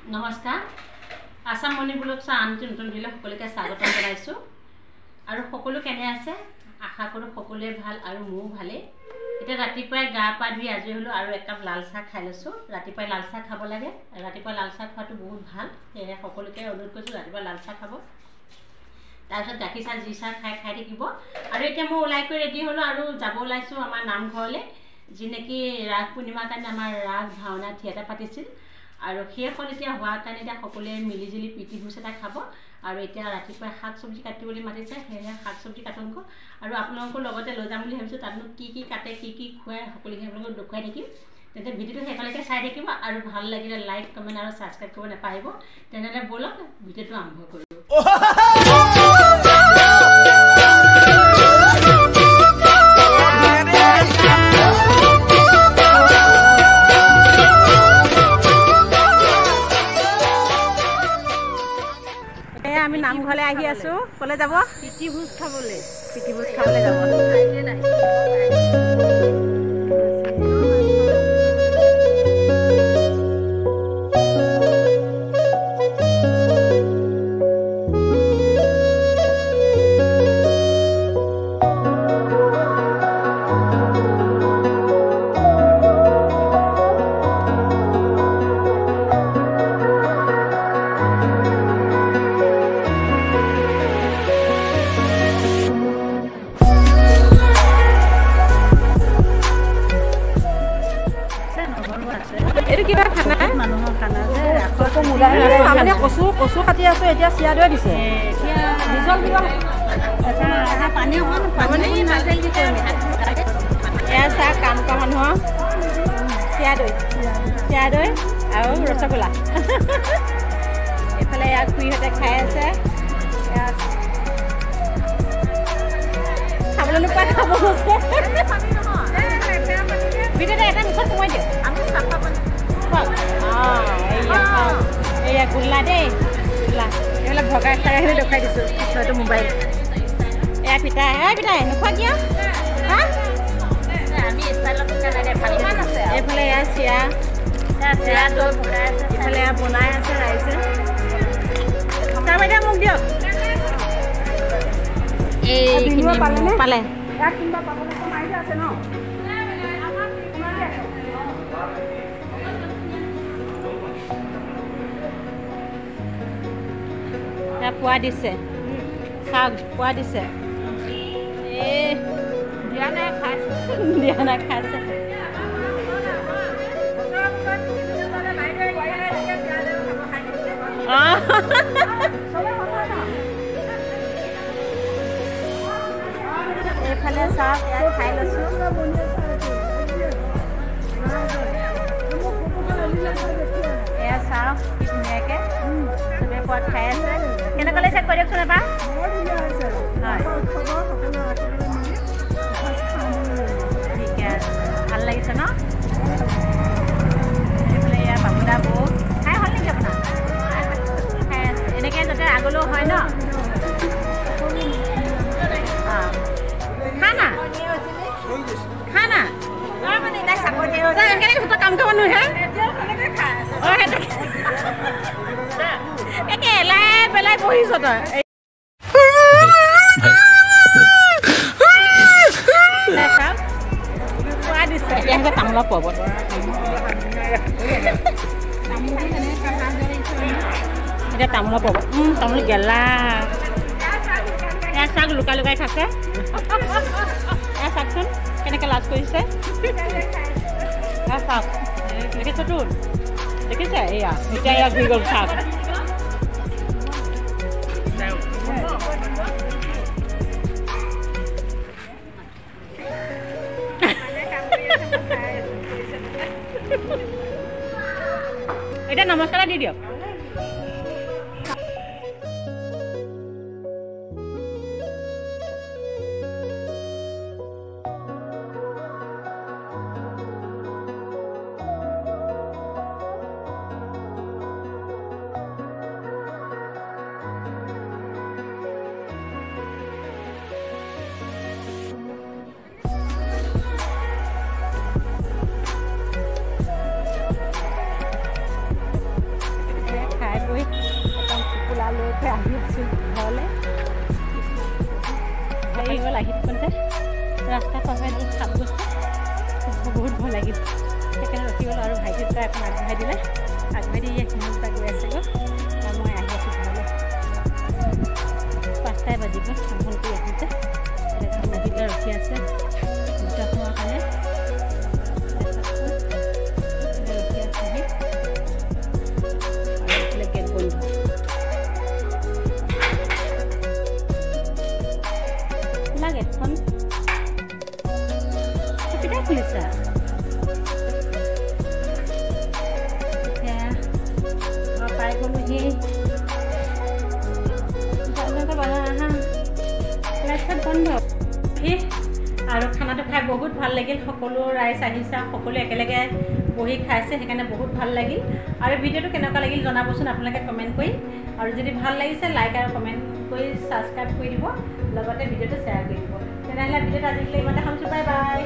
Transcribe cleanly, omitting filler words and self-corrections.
নমস্কাৰ আসাম মণি ব্লগ চা আনটো নতুন ভিডিঅ' সকলোকে স্বাগতম জনাইছোঁ আৰু সকলো কেনে আছে আশা কৰোঁ সকলোৱে ভাল আৰু মোৰো ভালেই এতিয়া ৰাতিপুৱাই গা পা ধুই আজৰি হ'লোঁ আৰু একাপ লাল চাহ খাই লৈছোঁ ৰাতিপুৱাই লাল চাহ খাব লাগে ৰাতিপুৱা লাল চাহ খোৱাটো বহুত ভাল সেয়ে সকলোকে অনুৰোধ কৰিছোঁ ৰাতিপুৱা লাল চাহ খাব তাৰপিছত গাখীৰ চাহ যি চাহ খাই থাকিব আৰু এতিয়া মই ওলাই কৰি ৰেডি হ'লোঁ আৰু যাব ওলাইছোঁ আমাৰ নামঘৰলৈ যি নেকি ৰাস পূৰ্ণিমাৰ কাৰণে আমাৰ ৰাস ভাওনা থিয়েটাৰ পাতিছিল আৰু সেইখন এতিয়া হোৱাৰ কাৰণে এতিয়া সকলোৱে মিলিজুলি প্ৰীতি ভোজ এটা খাব আৰু এতিয়া ৰাতিপুৱা শাক চব্জি কাটিবলৈ মাতিছে সেয়েহে শাক চব্জি কাটোঁগ আৰু আপোনালোকৰ লগতে লৈ যাম বুলি ভাবিছোঁ তাতনো কি কাটে কি খুৱাই সকলোকে আপোনালোকক দেখুৱাই থাকিম তেন্তে ভিডিঅ'টো শেষলৈকে চাই থাকিব আৰু ভাল লাগিলে লাইক কমেণ্ট আৰু ছাবস্ক্ৰাইব কৰিব নাপাহৰিব তেনেহ'লে ব'লক ভিডিঅ'টো আৰম্ভ কৰোঁ আমি নামঘৰলৈ আহি আছোঁ ক'লৈ যাব প্ৰীতি ভোজ খাবলৈ যাব কচু কাটি আছো এতিয়া চিৰা দৈ দিছে এয়া চাহ কাম কৰা মানুহৰ চিৰা দৈ আৰু ৰসগোল্লা এইফালে ইয়াত খুৰীহঁতে খাই আছে খাবলৈ নোপায় খাব ভিতৰতে এটা মুখত সোমাই দিয়ক এয়া গোল্লা দেই গোল্লা এইবিলাক ভগাই খাই আহিলে দেখুৱাই দিছোঁ হয়তো মোবাইল এয়া পিঠা নোখোৱা কিয় এইফালে এয়া চিৰা দৈ এইফালে এয়া বনাই আছে ৰাইজে তাৰ বাইদেউ মোক দিয়ক এইখিনি পালে পোৱা দিছে শাক পোৱা দিছে দিয়া নাই খাইছে এইফালে চাহ খাই লৈছোঁ এয়া চাহ কি ধুনীয়াকৈ চবে পোৱাত খাই আছে কেনেকুৱা লাগিছে কৈ দিয়কচোন এবাৰ ঠিকে আছে ভাল লাগিছে ন এইফালে এয়া বাবুদা বৌ খাই হ'ল নেকি আপোনাৰ খাই আছে এনেকৈ যাতে আগলৈও হয় ন খানা কাম কৰিব নোৱাৰে একে এলাই পেলাই বহিছ তই পোৱা দিছে এতিয়া তামোলৰ পৰ্বত এতিয়া তামোলৰ পৰ্বত তামোল গেলা এয়া চাওক লুকাই খাইছে এয়া চাওকচোন কেনেকৈ লাজ কৰিছে চাওক দেখিছতো দেখিছে এয়া এতিয়া এয়া ঘূৰি গ'ল চাওক এতিয়া নমস্কাৰ দি দিয়ক আহি থাকোঁতে ৰাস্তা পাৰ হৈ সাপ গৈছে, বহুত ভয় লাগিল। সেইকাৰণে ৰখি গ'লোঁ আৰু ভাইটি দুটা এখন আগবঢ়াই দিলে, আগবঢ়াই দি সিহঁত দুটা গৈ আছেগৈ আৰু মই আহি আছোঁ ঘৰলৈ। 5টাই বাজিব সম্ভল কৰি আহোঁতে। ভাইটিটা ৰখি আছে দুটা খোৱাৰ কাৰণে, ৰখি আছেহি আৰু এইফালে গেট বন্ধ। গেটখন কেতিয়া খুলিছা? এতিয়া পাই গ'লোহি। লাইট বন্ধ আৰু খানাটো খাই বহুত ভাল লাগিল। সকলো ৰাইজ আহিছে, সকলো একেলগে বহি খাইছে, সেইকাৰণে বহুত ভাল লাগিল। আৰু ভিডিঅ'টো কেনেকুৱা লাগিল জনাবচোন আপোনালোকে কমেণ্ট কৰি। আৰু যদি ভাল লাগিছে লাইক আৰু কমেণ্ট কৰি ছাবস্ক্ৰাইব কৰি দিব, লগতে ভিডিঅ'টো শ্বেয়াৰ কৰি দিব। তেনেহ'লে ভিডিঅ'টো আজিলৈ ইমানতে সামৰিছোঁ। Bye bye.